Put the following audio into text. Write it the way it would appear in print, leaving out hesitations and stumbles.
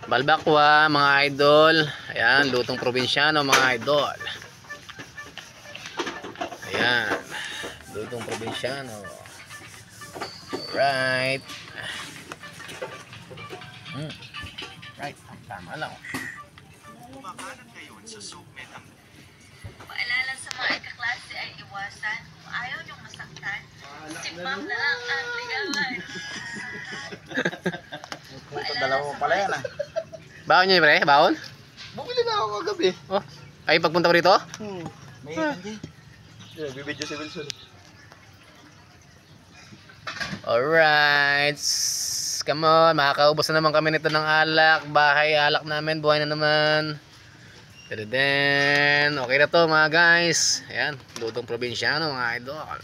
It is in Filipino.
Balbakwa mga idol. Ayan, lutong probinsyano mga idol. Ayan, lutong probinsyano. Alright. Right, tama lang. Kumakalat ngayon sa Sugmet ang Paalala sa mga kaklase ay iwasan. Kung ayaw niyong masaktan, si Ma'am na lang ang ligawan. Dalawa pala yan ah. Baon nyo pre? Baon? Bumili na ako kagabi. Oh, ay pagpunta ko rito? May hindi. Yeah, bibidyo si Wilson. Alright. Come on, makakaubos na naman kami nito ng alak. Bahay, alak namin, buhay na naman. Then, okay na to mga guys. Ayan, lutong probinsyano mga idol.